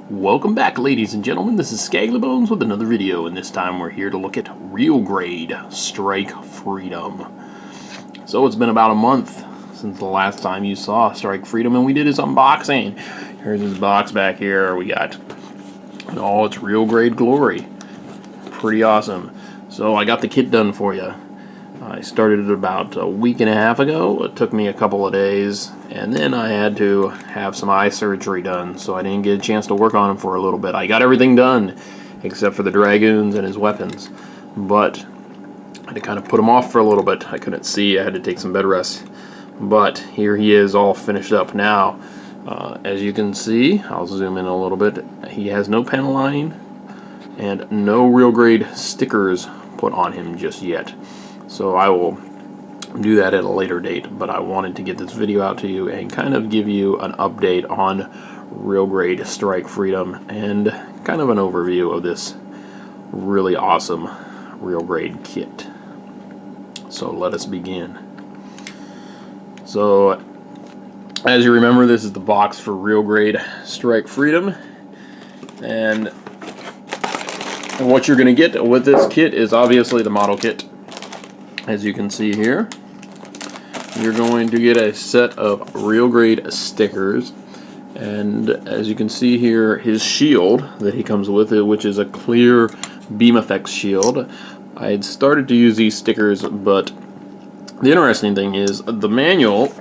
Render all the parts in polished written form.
Welcome back, ladies and gentlemen. This is Skaggly Bones with another video, and this time we're here to look at real grade Strike Freedom. So it's been about a month since the last time you saw Strike Freedom, and we did his unboxing. Here's his box back here. We got all its real grade glory. Pretty awesome. So I got the kit done for you. I started it about a week and a half ago. It took me a couple of days, and then I had to have some eye surgery done, so I didn't get a chance to work on him for a little bit. I got everything done except for the dragoons and his weapons, but I had to kind of put him off for a little bit. I couldn't see. I had to take some bed rest, but here he is all finished up now. As you can see, I'll zoom in a little bit. He has no panel lining and no real grade stickers put on him just yet. So I will do that at a later date, but I wanted to get this video out to you and kind of give you an update on real grade Strike Freedom and kind of an overview of this really awesome real grade kit. So let us begin. So as you remember, this is the box for real grade Strike Freedom, and what you're going to get with this kit is obviously the model kit. As you can see here, you're going to get a set of real grade stickers, and as you can see here, his shield that he comes with it, which is a clear beam effects shield. I had started to use these stickers, but the interesting thing is the manual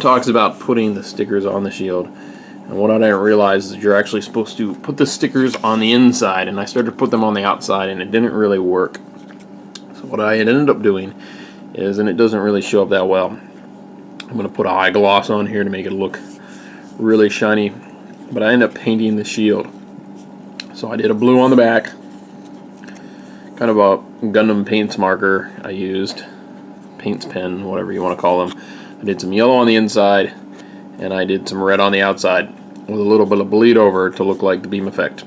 talks about putting the stickers on the shield, and what I didn't realize is you're actually supposed to put the stickers on the inside, and I started to put them on the outside and it didn't really work. What I had ended up doing is, and it doesn't really show up that well, I'm going to put a high gloss on here to make it look really shiny, but I ended up painting the shield. So I did a blue on the back, kind of a Gundam paints marker I used, paints pen, whatever you want to call them. I did some yellow on the inside, and I did some red on the outside with a little bit of bleed over to look like the beam effect.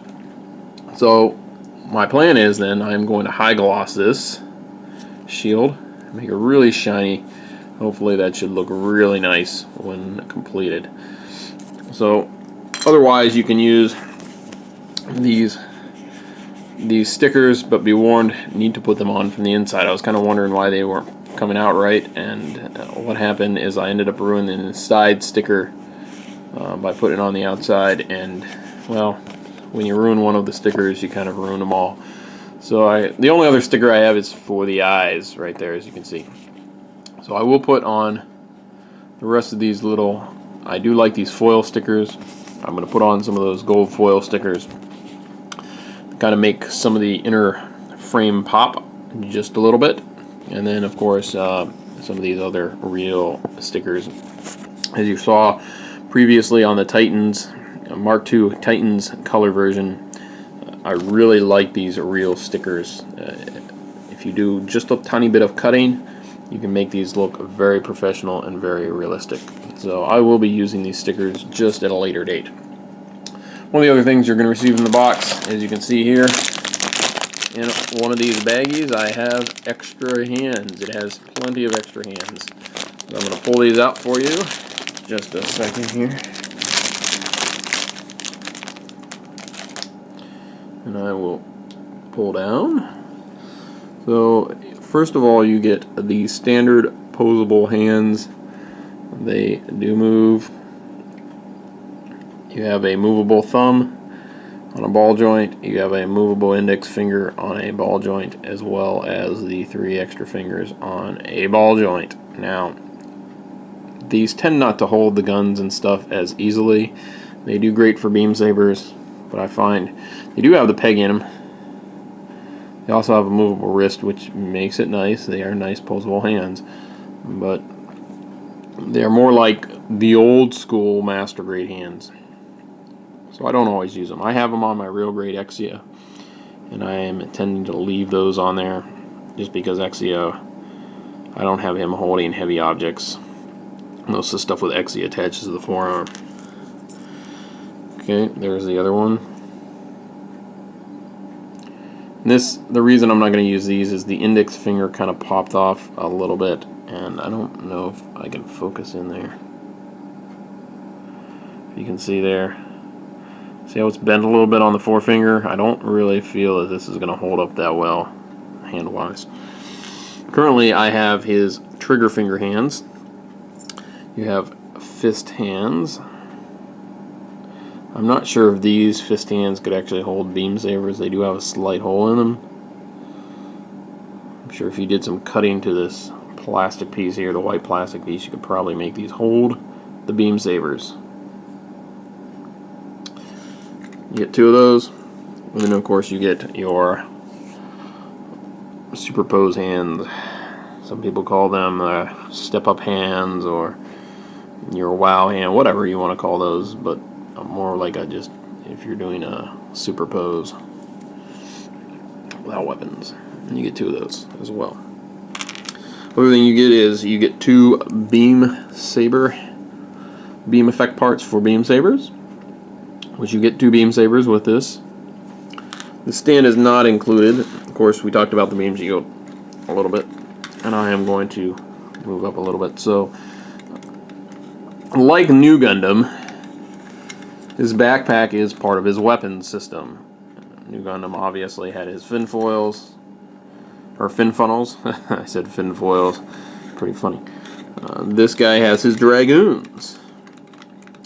So my plan is then I'm going to high gloss this shield, make it really shiny. Hopefully that should look really nice when completed. So otherwise you can use these stickers, but be warned, need to put them on from the inside. I was kind of wondering why they weren't coming out right, and what happened is I ended up ruining the side sticker by putting it on the outside, and well, when you ruin one of the stickers you kind of ruin them all. So the only other sticker I have is for the eyes right there, as you can see. So I will put on the rest of these little, I do like these foil stickers. I'm going to put on some of those gold foil stickers to kind of make some of the inner frame pop just a little bit. And then of course some of these other real stickers. As you saw previously on the Titans, Mark II Titans color version, I really like these real stickers. If you do just a tiny bit of cutting, you can make these look very professional and very realistic. So I will be using these stickers just at a later date. One of the other things you're going to receive in the box, as you can see here, in one of these baggies I have extra hands. It has plenty of extra hands. So I'm going to pull these out for you. Just a second here. And I will pull down. So first of all, you get the standard posable hands. They do move. You have a movable thumb on a ball joint. You have a movable index finger on a ball joint, as well as the 3 extra fingers on a ball joint. Now, these tend not to hold the guns and stuff as easily. They do great for beam sabers, but I find they do have the peg in them. They also have a movable wrist, which makes it nice. They are nice posable hands, but they're more like the old school master grade hands. So I don't always use them. I have them on my real grade Exia, and I am intending to leave those on there just because Exia, I don't have him holding heavy objects. Most of the stuff with Exia attaches to the forearm. Okay, there's the other one. The reason I'm not going to use these is the index finger kind of popped off a little bit, and I don't know if I can focus in there. You can see there, See how it's bent a little bit on the forefinger? I don't really feel that this is going to hold up that well, hand-wise. Currently, I have his trigger finger hands. You have fist hands. I'm not sure if these fist hands could actually hold beam sabers. They do have a slight hole in them. I'm sure if you did some cutting to this plastic piece here, the white plastic piece, you could probably make these hold the beam sabers. You get 2 of those, and then of course you get your superpose hands. Some people call them step-up hands or your wow hand, whatever you want to call those, but more like if you're doing a superpose without weapons, and you get 2 of those as well. Other thing you get is you get 2 beam effect parts for beam sabers, which you get 2 beam sabers with this. The stand is not included. Of course, we talked about the beam shield a little bit, and I am going to move up a little bit. So, like New Gundam, his backpack is part of his weapons system. New Gundam obviously had his fin foils, or fin funnels. I said fin foils. Pretty funny. This guy has his dragoons.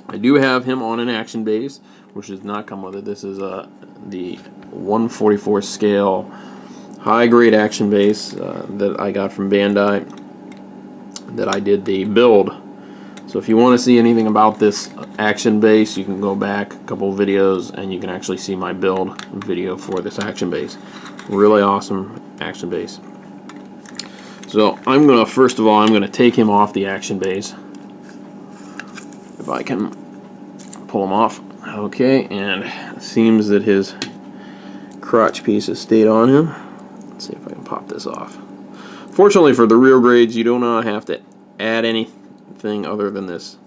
I do have him on an action base, which does not come with it. This is the 1/44 scale high-grade action base that I got from Bandai, that I did the build. So if you want to see anything about this action base, you can go back a couple of videos and you can actually see my build video for this action base. Really awesome action base. So I'm going to, first of all, I'm going to take him off the action base. If I can pull him off. Okay, and it seems that his crotch piece has stayed on him. Let's see if I can pop this off. Fortunately for the real grades, you do not have to add anything other than this.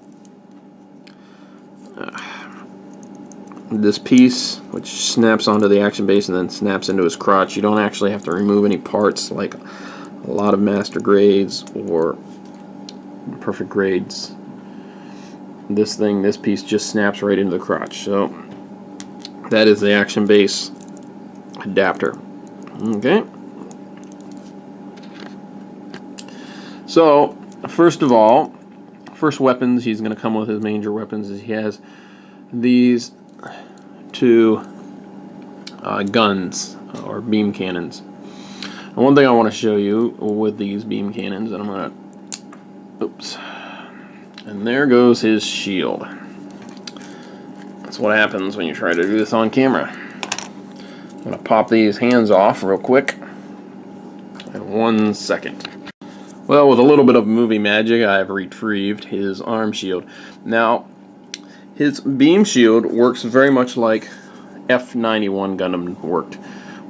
This piece, which snaps onto the action base and then snaps into his crotch. You don't actually have to remove any parts like a lot of master grades or perfect grades. This piece just snaps right into the crotch. So that is the action base adapter. Okay. So first of all, first weapons he's going to come with, his major weapons, is he has these 2 guns or beam cannons. And one thing I want to show you with these beam cannons, and I'm going to, oops. And there goes his shield. That's what happens when you try to do this on camera. I'm going to pop these hands off real quick in 1 second. Well, with a little bit of movie magic, I've retrieved his arm shield. Now, his beam shield works very much like F91 Gundam worked.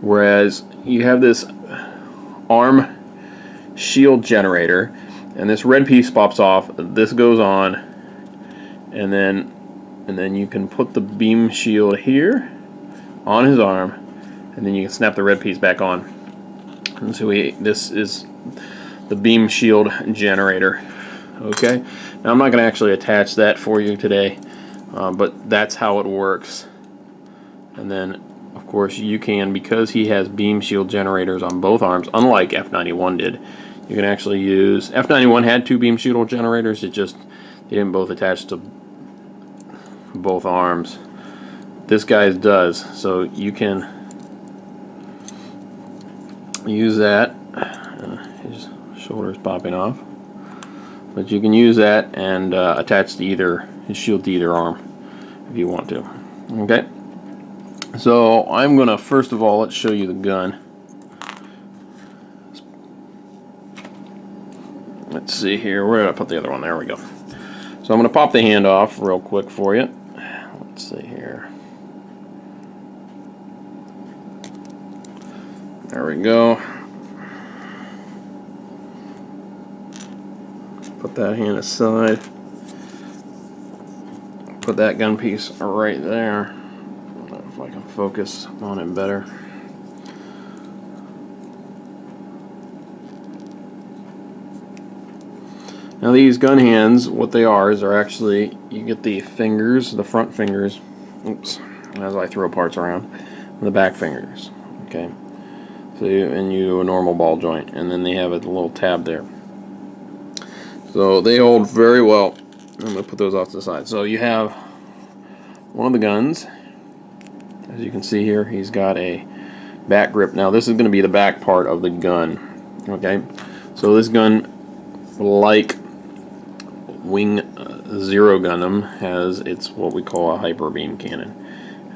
Whereas you have this arm shield generator, and this red piece pops off, this goes on, and then you can put the beam shield here on his arm, and then you can snap the red piece back on. And so this is the beam shield generator. Okay, now I'm not going to actually attach that for you today, but that's how it works. And then of course you can, because he has beam shield generators on both arms, unlike F91 did, you can actually use, F91 had 2 beam shield generators, it just, they didn't both attach to both arms. This guy's does, so you can use that. His shoulder's popping off, but you can use that and attach to his shield to either arm if you want to. Okay, so I'm gonna, first of all, let's show you the gun. Let's see here, where did I put the other one? There we go. So I'm going to pop the hand off real quick for you. Let's see here. There we go. Put that hand aside. Put that gun piece right there. I don't know if I can focus on it better. Now these gun hands, what they are actually, you get the fingers, the front fingers, oops, as I throw parts around. The back fingers. Okay. So you do a normal ball joint, and then they have a little tab there. So they hold very well. I'm going to put those off to the side. So you have one of the guns. As you can see here, he's got a back grip. Now this is going to be the back part of the gun. Okay. So this gun, like Wing Zero Gundam, has its what we call a hyper beam cannon,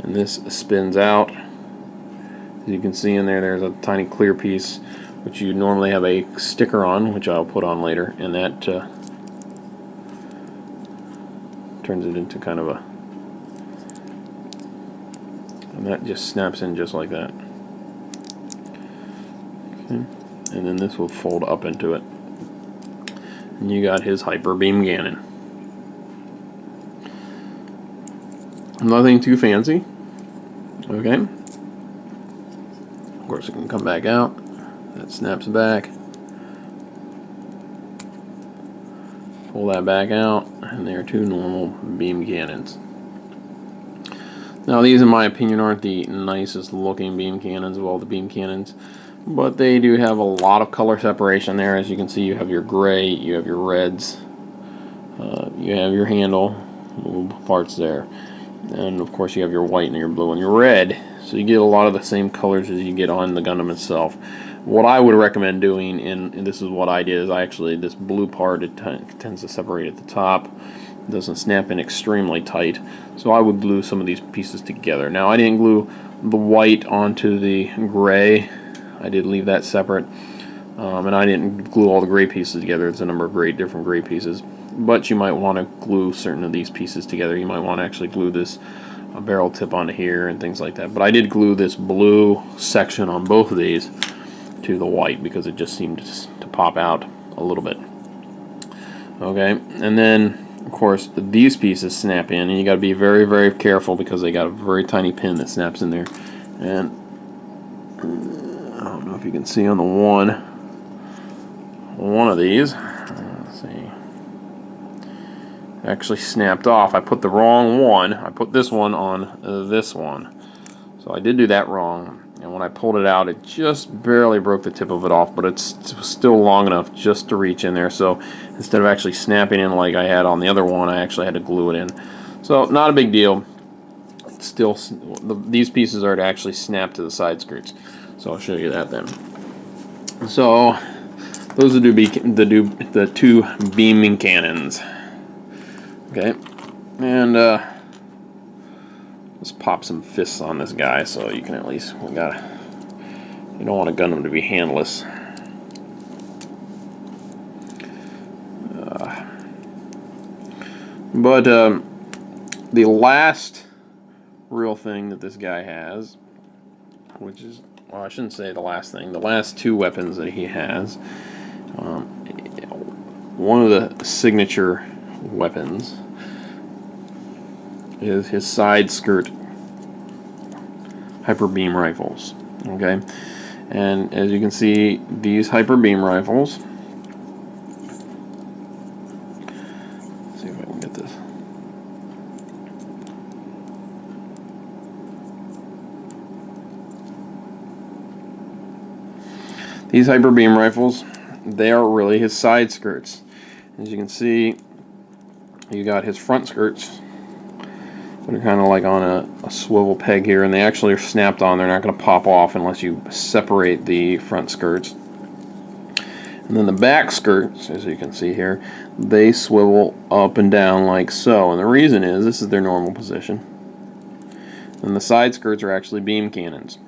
and this spins out. As you can see in there, there's a tiny clear piece which you normally have a sticker on, which I'll put on later, and that turns it into kind of a, and that just snaps in just like that. Okay. And then this will fold up into it. And you got his hyper beam cannon. Nothing too fancy. Okay. Of course, it can come back out. That snaps back. Pull that back out, and they are two normal beam cannons. Now, these, in my opinion, aren't the nicest looking beam cannons of all the beam cannons, but they do have a lot of color separation there. As you can see, you have your gray, you have your reds, you have your handle, little parts there, and of course you have your white and your blue and your red. So you get a lot of the same colors as you get on the Gundam itself. What I would recommend doing, and this is what I did, is this blue part, it tends to separate at the top. It doesn't snap in extremely tight. So I would glue some of these pieces together. Now I didn't glue the white onto the gray. I did leave that separate. And I didn't glue all the gray pieces together. It's a number of different gray pieces. But you might want to glue certain of these pieces together. You might want to actually glue this barrel tip onto here and things like that. But I did glue this blue section on both of these to the white because it just seemed to pop out a little bit. Okay, and then of course these pieces snap in, and you got to be very, very careful because they got a very tiny pin that snaps in there. And I don't know if you can see on the one of these. Let's see. Actually snapped off. I put the wrong one. I put this one on this one. So I did do that wrong. And when I pulled it out, it just barely broke the tip of it off, but it's still long enough just to reach in there. So instead of actually snapping in like I had on the other one, I actually had to glue it in. So not a big deal. It's still, these pieces are to actually snap to the side skirts. So I'll show you that then. So those are the two beaming cannons. Okay, and let's pop some fists on this guy so you can at least, you don't want a Gundam to be handless. But the last real thing that this guy has, which is, well, I shouldn't say the last thing, the last two weapons that he has, one of the signature weapons is his side skirt hyper beam rifles. Okay, and as you can see, these hyper beam rifles, let's see if I can get this. These hyper beam rifles, they are really his side skirts. As you can see, you got his front skirts. They're kind of like on a swivel peg here, and they actually are snapped on. They're not going to pop off unless you separate the front skirts. And then the back skirts, as you can see here, they swivel up and down like so. And the reason is, this is their normal position. And the side skirts are actually beam cannons.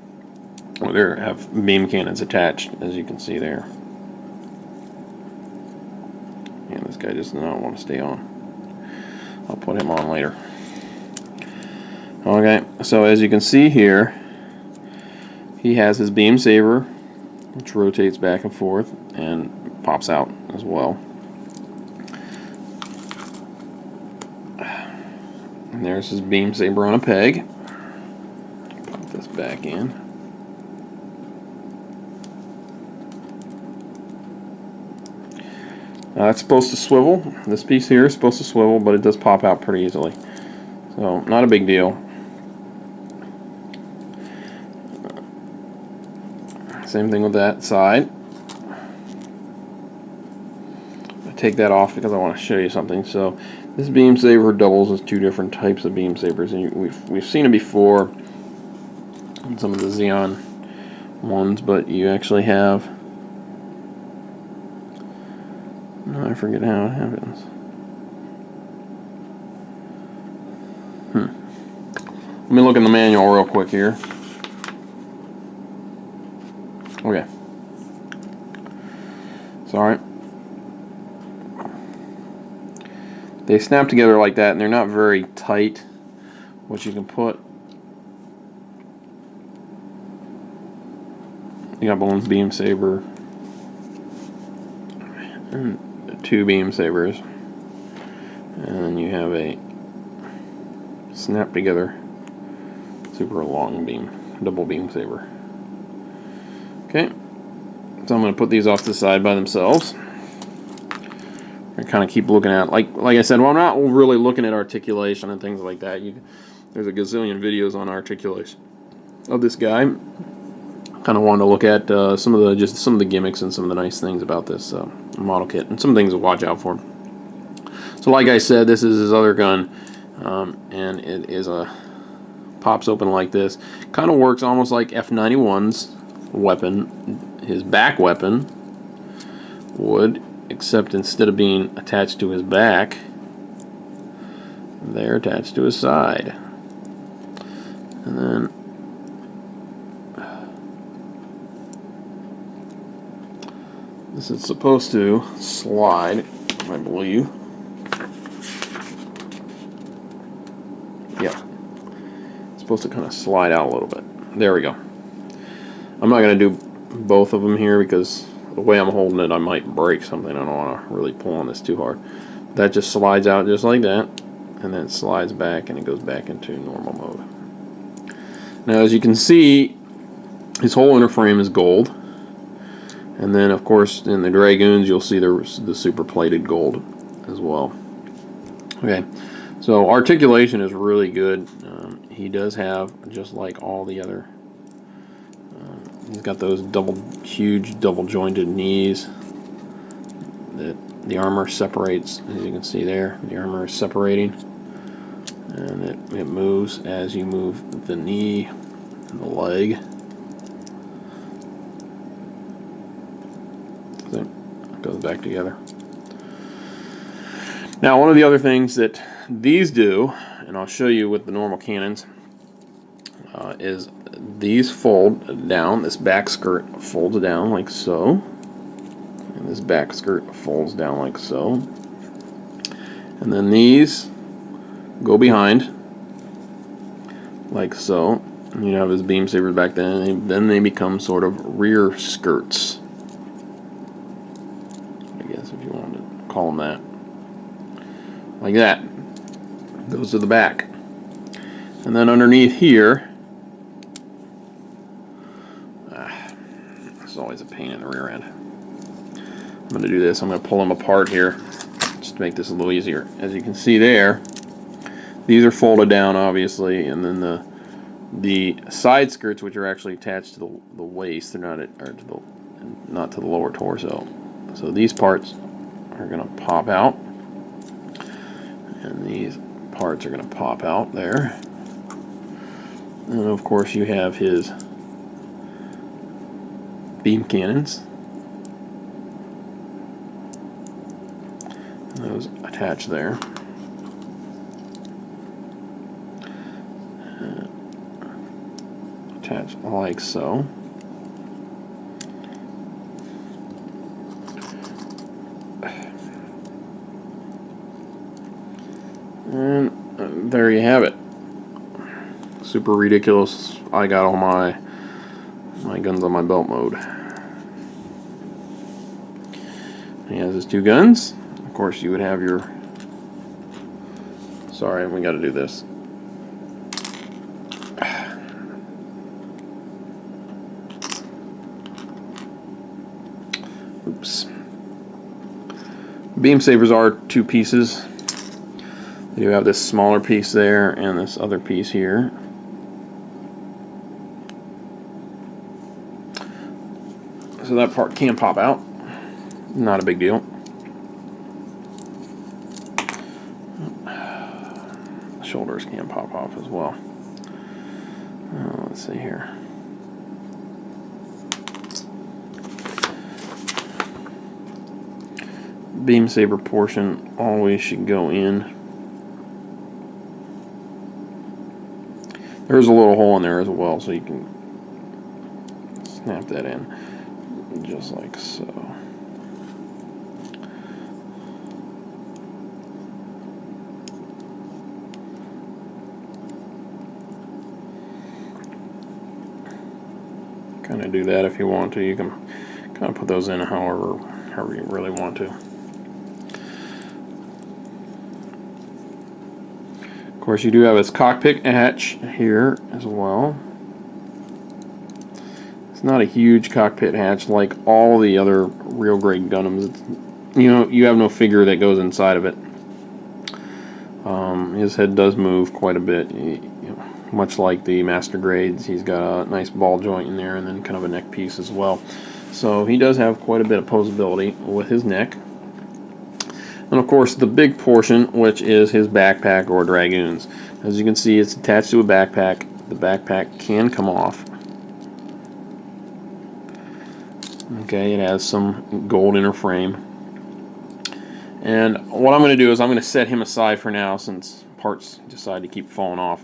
Well, they have beam cannons attached, as you can see there. And this guy does not want to stay on. I'll put him on later. Okay, so as you can see here, he has his beam saber, which rotates back and forth and pops out as well. And there's his beam saber on a peg. Pop this back in. It's supposed to swivel. This piece here is supposed to swivel, but it does pop out pretty easily. So, not a big deal. Same thing with that side. I take that off because I want to show you something. So this beam saber doubles as 2 different types of beam sabers, and we've seen it before in some of the Xeon ones, but you actually have, no, I forget how it happens. Let me look in the manual real quick here. Okay. Sorry. They snap together like that, and they're not very tight. What you can put, you got one beam saber and 2 beam sabers, and then you have a snap together super long beam, double beam saber. Okay, so I'm going to put these off to the side by themselves. I kind of keep looking at, like I said, well, I'm not really looking at articulation and things like that. There's a gazillion videos on articulation of this guy. Kind of wanted to look at some of the gimmicks and some of the nice things about this model kit, and some things to watch out for. So, like I said, this is his other gun, and it is pops open like this. Kind of works almost like F91's weapon, his back weapon would, except instead of being attached to his back, they're attached to his side. And then this is supposed to slide, I believe. Yeah. It's supposed to kind of slide out a little bit. There we go. I'm not going to do both of them here because the way I'm holding it, I might break something. I don't want to really pull on this too hard. That just slides out just like that, and then it slides back and it goes back into normal mode. Now, as you can see, his whole inner frame is gold, and then of course in the Dragoons you'll see the super plated gold as well. Okay, so articulation is really good. He does have, just like all the other, he's got those huge double jointed knees that the armor separates. As you can see there, the armor is separating, and it moves as you move the knee and the leg. So it goes back together. Now, one of the other things that these do, and I'll show you with the normal cannons, is these fold down. This back skirt folds down like so, and this back skirt folds down like so, and then these go behind like so. And you have his beam sabers back then they become sort of rear skirts, I guess, if you wanted to call them that. Like that. Those are the back. And then underneath here, it's always a pain in the rear end. I'm going to do this. I'm going to pull them apart here just to make this a little easier. As you can see there, these are folded down, obviously, and then the side skirts, which are actually attached to the waist, they're not to the lower torso. So these parts are going to pop out, and these parts are going to pop out there. And of course you have his beam cannons. And those attach there. Attach like so. And there you have it. Super ridiculous. I got all my guns on my belt mode. He has his 2 guns. Of course, you would have your... Sorry, we got to do this. Oops. Beam sabers are 2 pieces. You have this smaller piece there and this other piece here. So that part can pop out. Not a big deal. Shoulders can pop off as well. Let's see here. Beam saber portion always should go in. There's a little hole in there as well, so you can snap that in just like so. Kind of do that if you want to. You can kind of put those in however you really want to. Of course, you do have its cockpit hatch here as well. It's not a huge cockpit hatch like all the other real grade Gundams. You have no figure that goes inside of it. His head does move quite a bit. Much like the master grades, he's got a nice ball joint in there and then kind of a neck piece as well. So he does have quite a bit of posability with his neck. And of course the big portion, which is his backpack or dragoons. As you can see, it's attached to a backpack. The backpack can come off. Okay, it has some gold inner frame. And what I'm going to do is I'm going to set him aside for now since parts decide to keep falling off.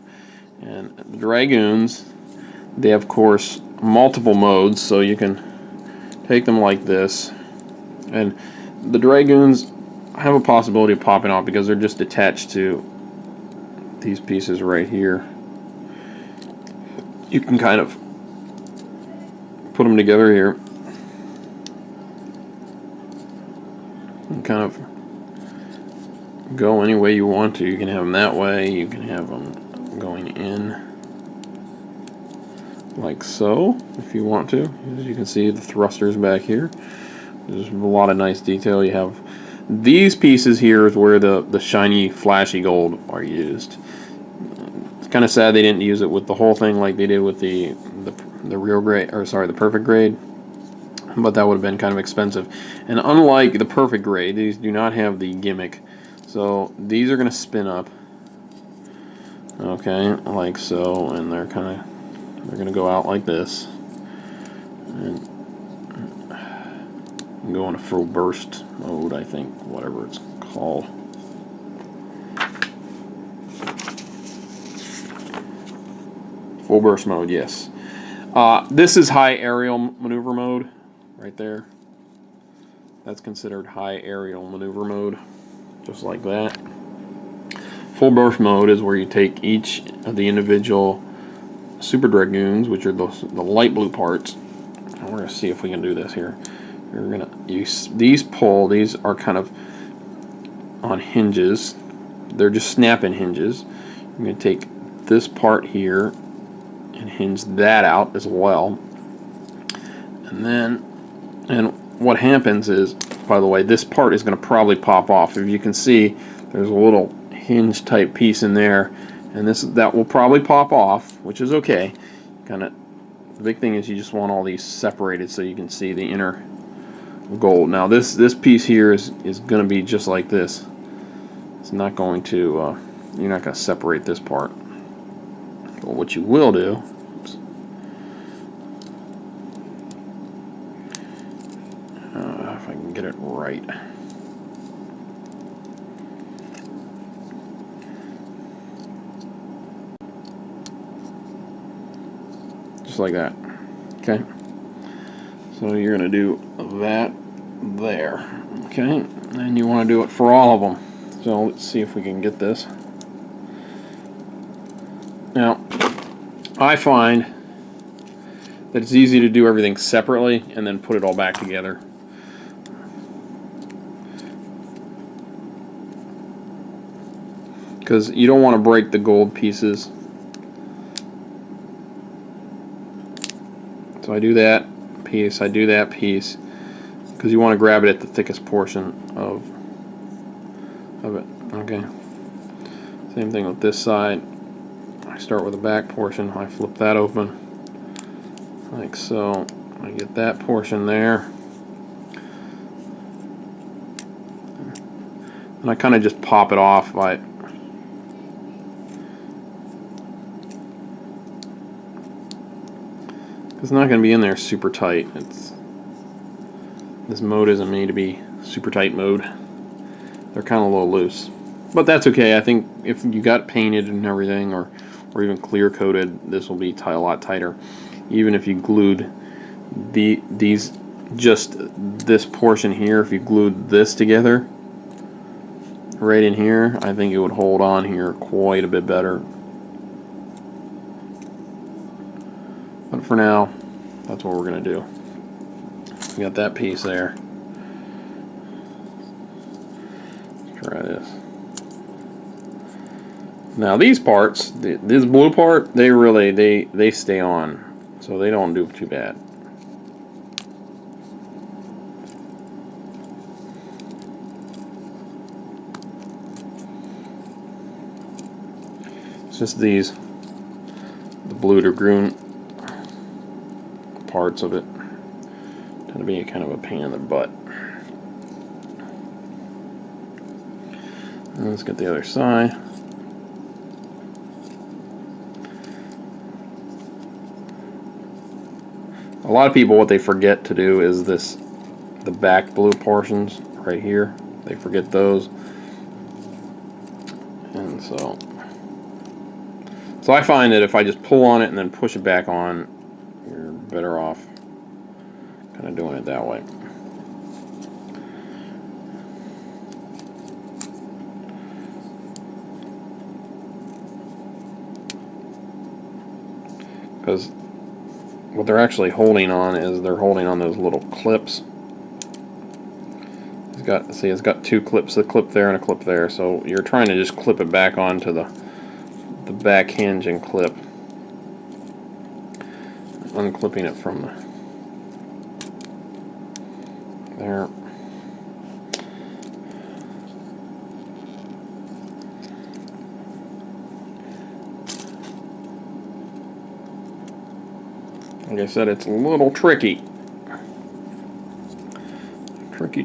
And the dragoons, they have, of course, multiple modes, so you can take them like this. And the dragoons have a possibility of popping off because they're just attached to these pieces right here. You can kind of put them together here and kind of go any way you want to. You can have them that way, you can have them going in like so if you want to. As you can see, the thrusters back here. There's a lot of nice detail. You have these pieces here is where the shiny flashy gold are used. It's kind of sad they didn't use it with the whole thing like they did with the real grade, or sorry, the perfect grade, but that would have been kind of expensive. And unlike the perfect grade, these do not have the gimmick, so these are going to spin up, okay, like so, and they're going to go out like this and go into full burst mode, I think, whatever it's called. Full burst mode, yes. This is high aerial maneuver mode, right there. That's considered high aerial maneuver mode, just like that. Full burst mode is where you take each of the individual Super Dragoons, which are the light blue parts. And we're going to see if we can do this here. You're going to use these these are kind of on hinges. They're just snap-in hinges. I'm going to take this part here and hinge that out as well. And what happens is, by the way, this part is going to probably pop off. If you can see, there's a little hinge type piece in there, and that will probably pop off, which is okay. The big thing is you just want all these separated so you can see the inner gold. Now this piece here is going to be just like this. It's not going to you're not going to separate this part. But what you will do, if I can get it right. Just like that. Okay. So you're going to do that there. Okay. And you want to do it for all of them. So let's see if we can get this. Now, I find that it's easy to do everything separately and then put it all back together. Because you don't want to break the gold pieces. So I do that piece, I do that piece, because you want to grab it at the thickest portion of it. Okay. Same thing with this side. I start with the back portion, I flip that open like so, I get that portion there. And I kind of just pop it off by it's not going to be in there super tight. This mode isn't made to be super tight mode. They're kind of a little loose, but that's okay. I think if you got painted and everything, or even clear coated, this will be a lot tighter. Even if you glued just this portion here, if you glued this together right in here, I think it would hold on here quite a bit better. But for now, that's what we're gonna do. We got that piece there. Let's try this. Now these parts, this blue part, they stay on, so they don't do too bad. It's just the blue to green parts of it tend to be kind of a pain in the butt. And let's get the other side. A lot of people, what they forget to do is the back blue portions right here. They forget those, and so I find that if I just pull on it and then push it back on, you're better off kind of doing it that way. Because what they're actually holding on is they're holding on those little clips. It's got two clips, a clip there and a clip there. So you're trying to just clip it back onto the back hinge and clip. Unclipping it from there. Like I said, it's a little tricky. Tricky.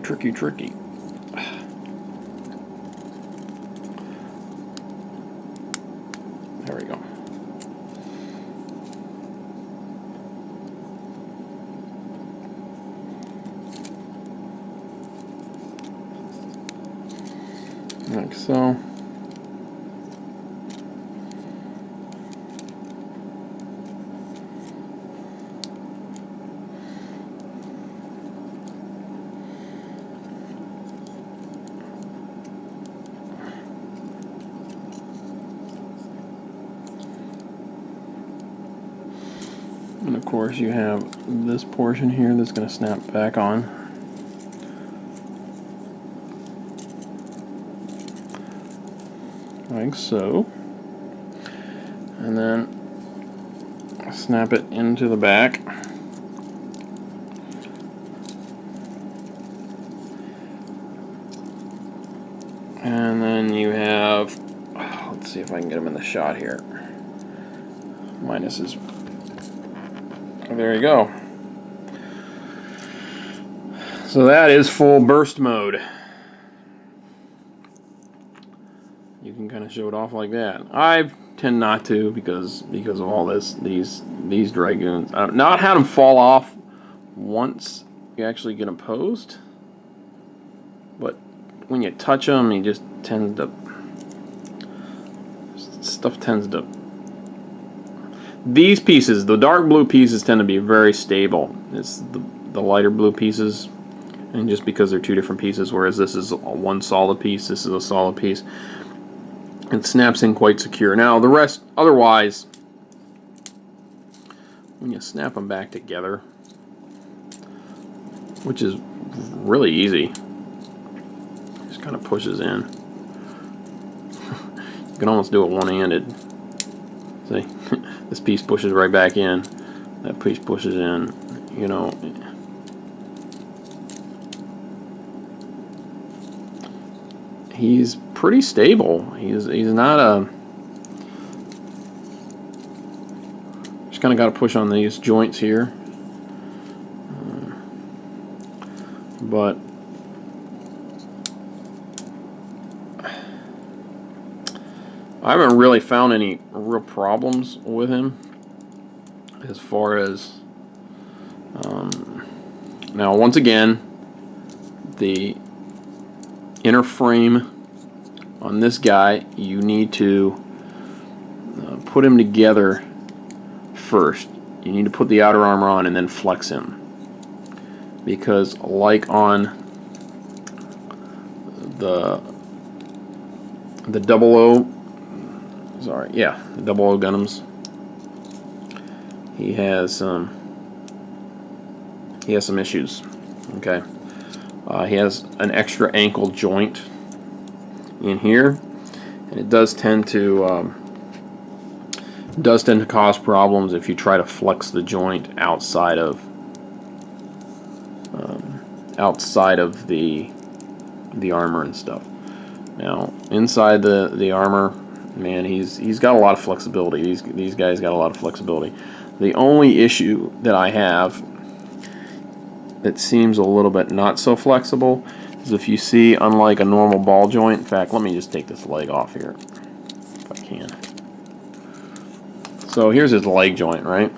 There we go. Like so. And of course you have this portion here that's going to snap back on. Like so. And then snap it into the back. And then you have, let's see if I can get them in the shot here. Minus is, there you go. So that is full burst mode. You can kind of show it off like that. I tend not to because of all these Dragoons. I've not had them fall off once you actually get them posed, but when you touch them, it just tends to, stuff tends to, these pieces, the dark blue pieces tend to be very stable. It's the lighter blue pieces, and just because they're two different pieces, whereas this is one solid piece, this is a solid piece, it snaps in quite secure. Now the rest, otherwise, when you snap them back together, which is really easy, just kind of pushes in. You can almost do it one-handed. See, this piece pushes right back in, that piece pushes in, you know. He's pretty stable. He's not a, just kind of got to push on these joints here but I haven't really found any real problems with him as far as now once again the inner frame on this guy, you need to put him together first. You need to put the outer armor on and then flex him, because like on the double O, sorry, yeah, the double O Gundams, he has some issues. Okay, he has an extra ankle joint in here, and it does tend to cause problems if you try to flex the joint outside of the armor and stuff. Now inside the armor, man, he's got a lot of flexibility. These guys got a lot of flexibility. The only issue that I have that seems a little bit not so flexible is if you see, unlike a normal ball joint, in fact, let me just take this leg off here if I can. So here's his leg joint, right?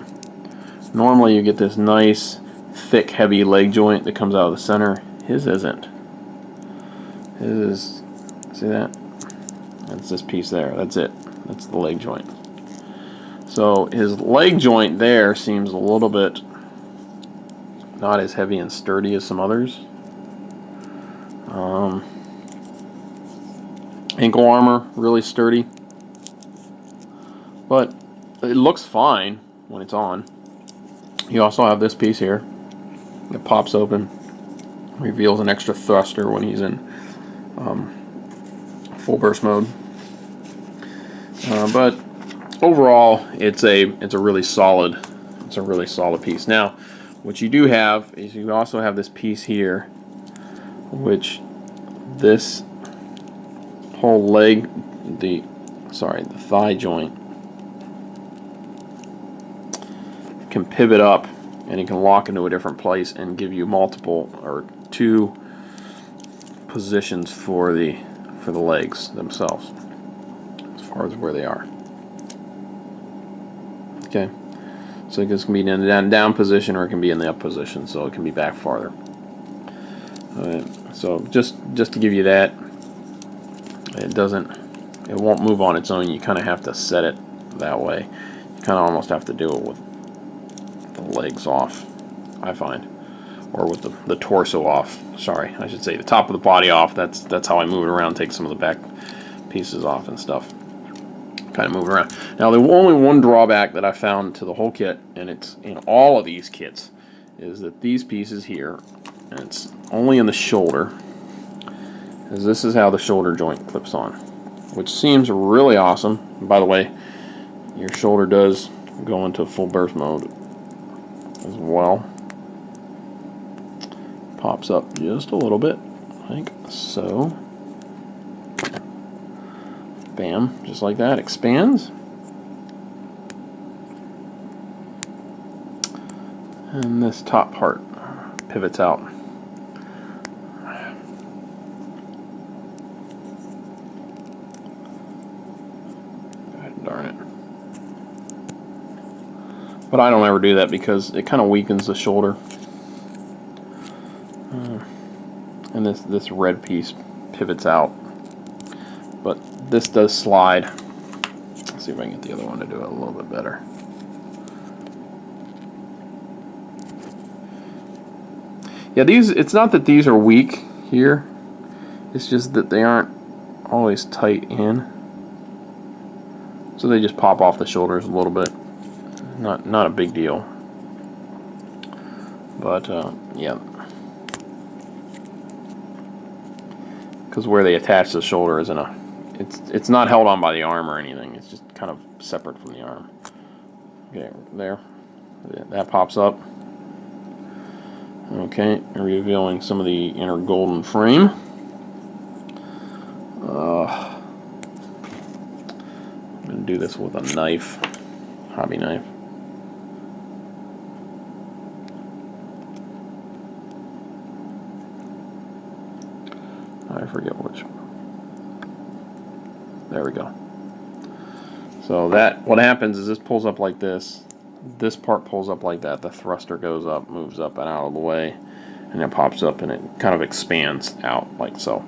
Normally you get this nice, thick, heavy leg joint that comes out of the center. His isn't. His is, see that? That's this piece there. That's it. That's the leg joint. So his leg joint there seems a little bit not as heavy and sturdy as some others. Ankle armor, really sturdy. But it looks fine when it's on. You also have this piece here that pops open, reveals an extra thruster when he's in full burst mode. But overall, it's a really solid piece. Now, what you do have is you also have this piece here, which this whole leg, the thigh joint can pivot up, and it can lock into a different place and give you multiple or two positions for the legs themselves as far as where they are. Okay, so this can be in the down position, or it can be in the up position, so it can be back farther. So just to give you that, it won't move on its own. You kind of have to set it that way. You kind of almost have to do it with the legs off, I find, or with the torso off. Sorry, I should say the top of the body off. That's how I move it around. Take some of the back pieces off and stuff. Kind of move it around. Now, the only one drawback that I found to the whole kit, and it's in all of these kits, is that these pieces here, and it's only in the shoulder, is this is how the shoulder joint clips on, which seems really awesome. And by the way, your shoulder does go into full burst mode as well. Pops up just a little bit, like so. Bam, just like that, expands. And this top part pivots out. God darn it. But I don't ever do that because it kind of weakens the shoulder. And this red piece pivots out. But this does slide. Let's see if I can get the other one to do it a little bit better. Yeah, it's not that these are weak here. It's just that they aren't always tight in. So they just pop off the shoulders a little bit. Not a big deal. But yeah. Because where they attach the shoulder isn't it's not held on by the arm or anything. It's just kind of separate from the arm. Okay, there. That pops up. Okay, revealing some of the inner golden frame. I'm going to do this with a knife, hobby knife. forget which. There we go. So what happens is this pulls up like this. This part pulls up like that. The thruster goes up, moves up and out of the way, and it pops up and it kind of expands out like so.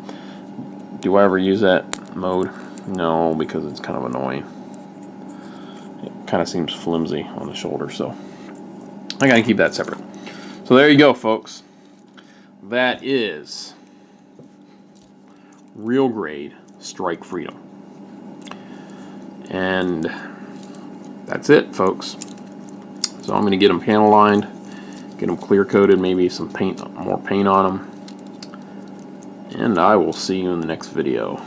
Do I ever use that mode? No, because it's kind of annoying. It kind of seems flimsy on the shoulder, so I gotta keep that separate. So there you go, folks. That is real grade Strike Freedom. And that's it, folks. So I'm going to get them panel lined, get them clear coated, maybe some paint, more paint on them. And I will see you in the next video.